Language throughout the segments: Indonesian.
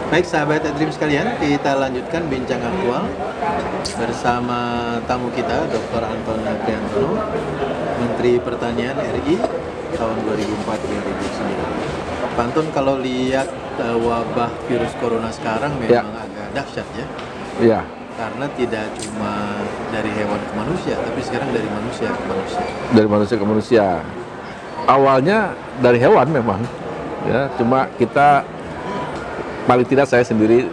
Baik sahabat Dream sekalian, kita lanjutkan bincang aktual bersama tamu kita Dr. Anton Priantono, Menteri Pertanian RI tahun 2004-2009. Pak Anton, kalau lihat wabah virus corona sekarang memang agak dahsyat ya. Iya. Karena tidak cuma dari hewan ke manusia, tapi sekarang dari manusia ke manusia. Dari manusia ke manusia. Awalnya dari hewan memang, ya. Cuma kita paling tidak saya sendiri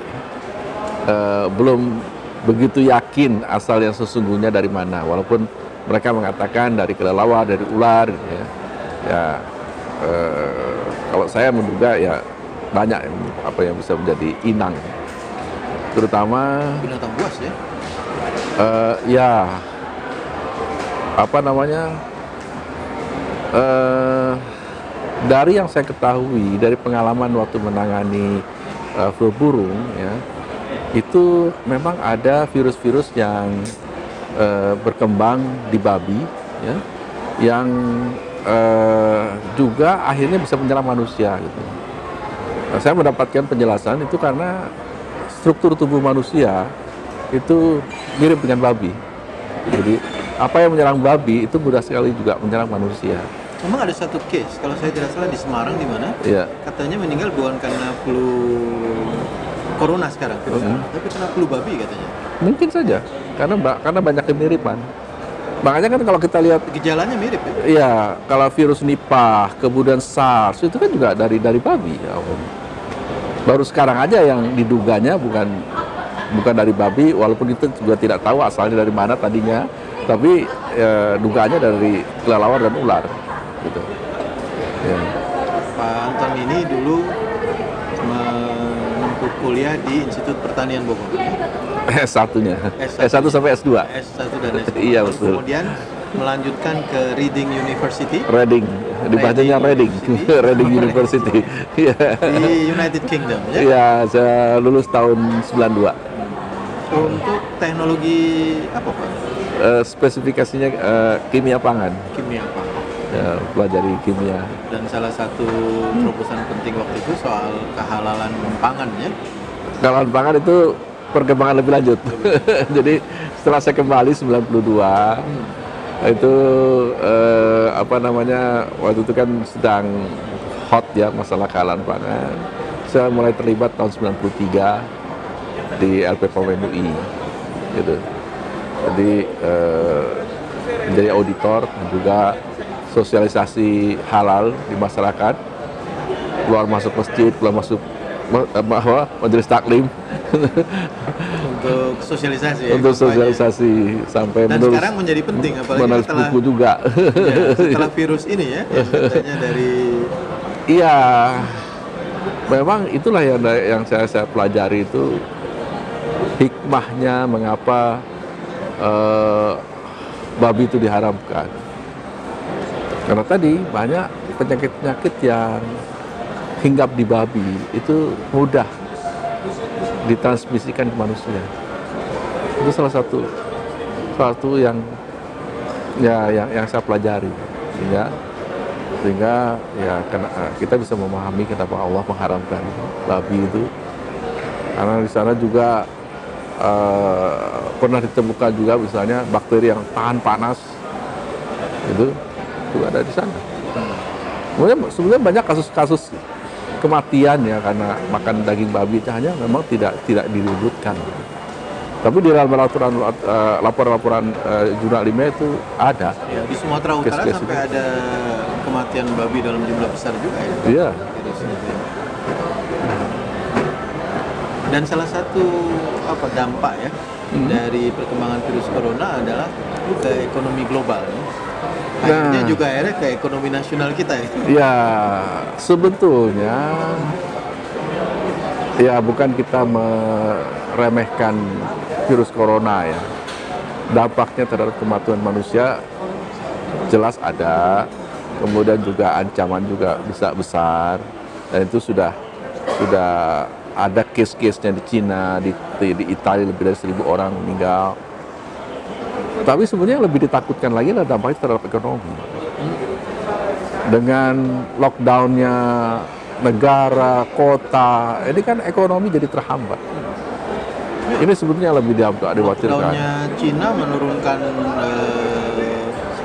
belum begitu yakin asal yang sesungguhnya dari mana. Walaupun mereka mengatakan dari kelelawar, dari ular, ya. Kalau saya menduga ya banyak apa yang bisa menjadi inang, terutama Binatang buas ya. ya apa namanya, dari yang saya ketahui dari pengalaman waktu menangani flu burung, ya, itu memang ada virus-virus yang berkembang di babi, ya, yang juga akhirnya bisa menyerang manusia gitu. Nah, saya mendapatkan penjelasan itu karena struktur tubuh manusia itu mirip dengan babi. Jadi apa yang menyerang babi itu mudah sekali juga menyerang manusia. Memang ada satu case, kalau saya tidak salah di Semarang, di mana katanya meninggal bukan karena flu corona sekarang, tapi karena flu babi katanya. Mungkin saja, karena banyak kemiripan. Makanya kan kalau kita lihat gejalanya mirip ya? Iya, kalau virus Nipah, kemudian SARS itu kan juga dari babi. Ya, baru sekarang aja yang diduganya bukan dari babi, walaupun itu juga tidak tahu asalnya dari mana tadinya, tapi dugaannya dari kelelawar dan ular, gitu. Ya. Pak Anton ini dulu menempuh kuliah di Institut Pertanian Bogor. S1-nya, S1 sampai S2. S1 dan S2. Iya, betul. Kemudian melanjutkan ke Reading University. Reading, dibacanya Reading, Reading University. Di United Kingdom, ya? Iya, saya lulus tahun 92. Untuk teknologi apa, Pak? Spesifikasinya kimia pangan. Kimia pangan. Ya, pelajari kimia. Dan salah satu terobosan penting waktu itu soal kehalalan pangan, ya? Kehalalan pangan itu perkembangan lebih lanjut. Jadi setelah saya kembali 92, itu apa namanya, waktu itu kan sedang hot ya masalah kehalalan pangan. Saya mulai terlibat tahun 93 di LPPOM MUI, gitu. Jadi menjadi auditor dan juga sosialisasi halal di masyarakat, keluar masuk masjid, keluar masuk majelis taklim. Untuk sosialisasi ya? Untuk sosialisasi sampai dan sekarang menjadi penting, apalagi menulis setelah buku juga. Ya, setelah virus ini ya, yang katanya dari... Iya, memang itulah yang saya pelajari, itu hikmahnya mengapa babi itu diharamkan. Karena tadi banyak penyakit-penyakit yang hinggap di babi itu mudah ditransmisikan ke manusia. Itu salah satu yang saya pelajari, sehingga ya kita bisa memahami kenapa Allah mengharamkan babi itu, karena di sana juga pernah ditemukan juga misalnya bakteri yang tahan panas, itu juga ada di sana. Sebenarnya banyak kasus-kasus kematian ya karena makan daging babi, hanya memang tidak diributkan. Tapi di dalam laporan jurnal ilmiah itu ada. Ya, di Sumatera Utara sampai ada kematian babi dalam jumlah besar juga ya. Iya. Dan salah satu dampak ya dari perkembangan virus corona adalah ke ekonomi global. Akhirnya juga ke ekonomi nasional kita ya. Ya, sebetulnya ya bukan kita meremehkan virus corona ya. Dampaknya terhadap kematian manusia jelas ada, kemudian juga ancaman juga bisa besar, dan itu sudah ada case-case-nya di Cina, di Italia lebih dari 1.000 orang meninggal. Tapi sebenarnya yang lebih ditakutkan lagi adalah dampaknya terhadap ekonomi. Dengan lockdown-nya negara, kota, ini kan ekonomi jadi terhambat. Ini sebetulnya lebih dikhawatirkan. Lockdownnya Cina menurunkan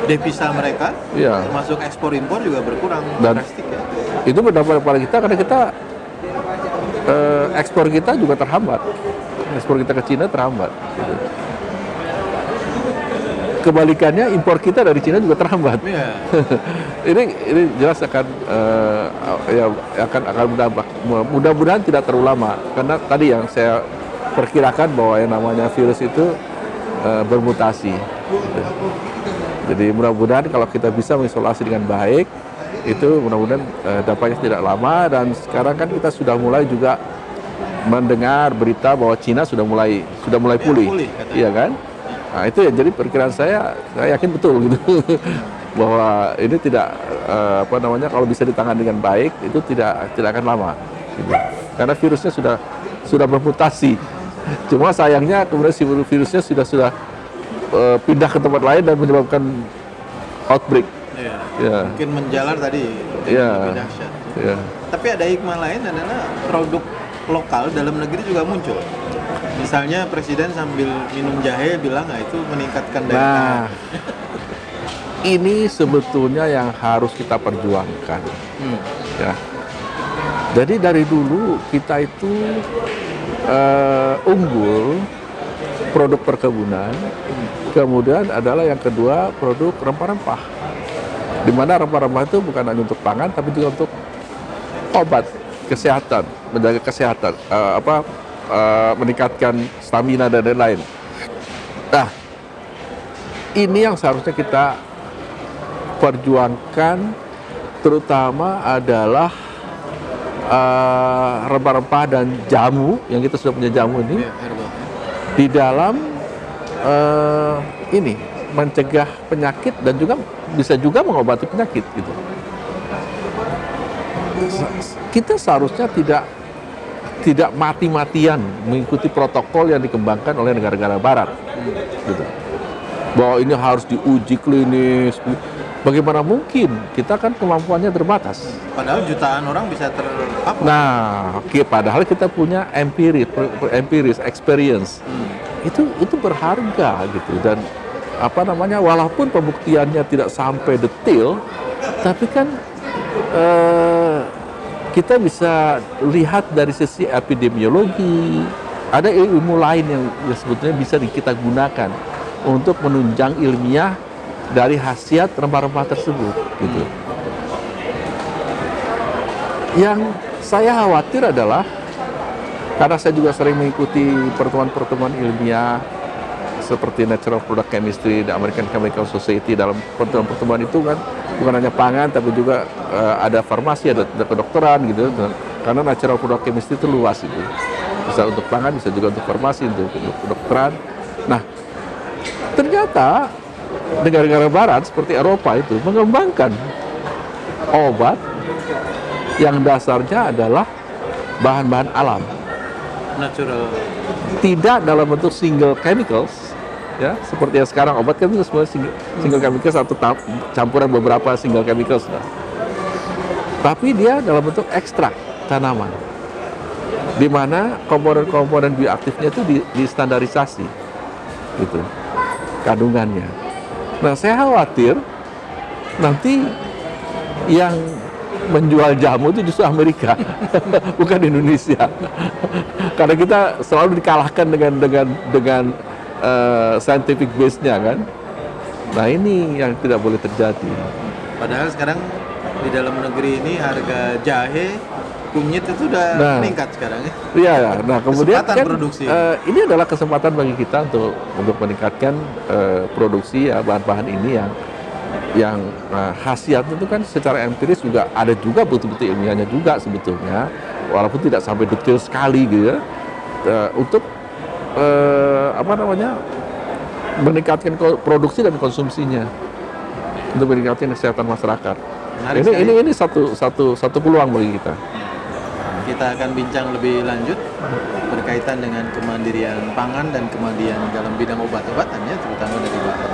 devisa mereka, Iya. termasuk ekspor impor juga berkurang Dan drastik ya. itu berdampak pada kita karena kita ekspor kita juga terhambat. Ekspor kita ke Cina terhambat. Gitu. Kebalikannya impor kita dari Cina juga terhambat. Iya. ini jelas akan ya akan berdampak. Mudah-mudahan tidak terlalu lama karena tadi yang saya perkirakan bahwa yang namanya virus itu bermutasi. Jadi mudah-mudahan kalau kita bisa mengisolasi dengan baik, itu mudah-mudahan dampaknya tidak lama. Dan sekarang kan kita sudah mulai juga mendengar berita bahwa Cina sudah mulai pulih, katanya. iya kan? Nah itu ya, jadi perkiraan saya yakin betul gitu bahwa ini tidak kalau bisa ditangani dengan baik itu tidak akan lama, gitu. Karena virusnya sudah bermutasi. Cuma sayangnya kemudian si virusnya sudah pindah ke tempat lain dan menyebabkan outbreak. Iya. Ya. Mungkin menjalar tadi Iya. lebih dahsyat. Ya. Tapi ada hikmah lain adalah produk lokal dalam negeri juga muncul. Misalnya presiden sambil minum jahe bilang, itu meningkatkan daya tahan. Nah, ini sebetulnya yang harus kita perjuangkan. Ya. Jadi dari dulu kita itu unggul produk perkebunan, kemudian adalah yang kedua produk rempah-rempah. Di mana rempah-rempah itu bukan hanya untuk pangan, tapi juga untuk obat, kesehatan, menjaga kesehatan, meningkatkan stamina dan lain-lain. Nah, ini yang seharusnya kita perjuangkan, terutama adalah rempah-rempah dan jamu, yang kita sudah punya jamu ini, Iya, herbal. di dalam ini mencegah penyakit dan juga bisa juga mengobati penyakit gitu. Kita seharusnya tidak mati-matian mengikuti protokol yang dikembangkan oleh negara-negara barat gitu. Bahwa ini harus diuji klinis. Bagaimana mungkin? Kita kan kemampuannya terbatas. Padahal jutaan orang bisa terpapar. Nah, padahal kita punya empiris experience. Itu berharga gitu. Dan walaupun pembuktiannya tidak sampai detail, tapi kan kita bisa lihat dari sisi epidemiologi. Ada ilmu lain yang sebetulnya bisa kita gunakan untuk menunjang ilmiah dari khasiat rempah-rempah tersebut gitu. Yang saya khawatir adalah karena saya juga sering mengikuti pertemuan-pertemuan ilmiah seperti Natural Product Chemistry, the American Chemical Society. Dalam pertemuan-pertemuan itu kan bukan hanya pangan tapi juga ada farmasi, ada kedokteran gitu. Karena Natural Product Chemistry itu luas itu. Bisa untuk pangan, bisa juga untuk farmasi, untuk kedokteran. Nah, ternyata negara-negara barat seperti Eropa itu mengembangkan obat yang dasarnya adalah bahan-bahan alam, Natural. tidak dalam bentuk single chemicals, ya seperti yang sekarang obat kan itu semua single chemicals atau campuran beberapa single chemicals, tapi dia dalam bentuk ekstrak tanaman, di mana komponen-komponen bioaktifnya itu distandarisasi, gitu, kandungannya. Nah, saya khawatir nanti yang menjual jamu itu justru Amerika, bukan Indonesia. Karena kita selalu dikalahkan dengan scientific base-nya kan. Nah, ini yang tidak boleh terjadi. Padahal sekarang di dalam negeri ini harga jahe, kunyit itu udah meningkat sekarang ya. Iya, nah kemudian Kesempatan kan produksi. Ini adalah kesempatan bagi kita untuk meningkatkan produksi bahan-bahan ini yang khasiatnya itu kan secara empiris juga ada juga betul-betul ilmiahnya juga sebetulnya, walaupun tidak sampai detail sekali gitu ya, untuk meningkatkan produksi dan konsumsinya, untuk meningkatkan kesehatan masyarakat. Ini satu peluang bagi kita. Kita akan bincang lebih lanjut berkaitan dengan kemandirian pangan dan kemandirian dalam bidang obat-obatan ya, terutama dari bahan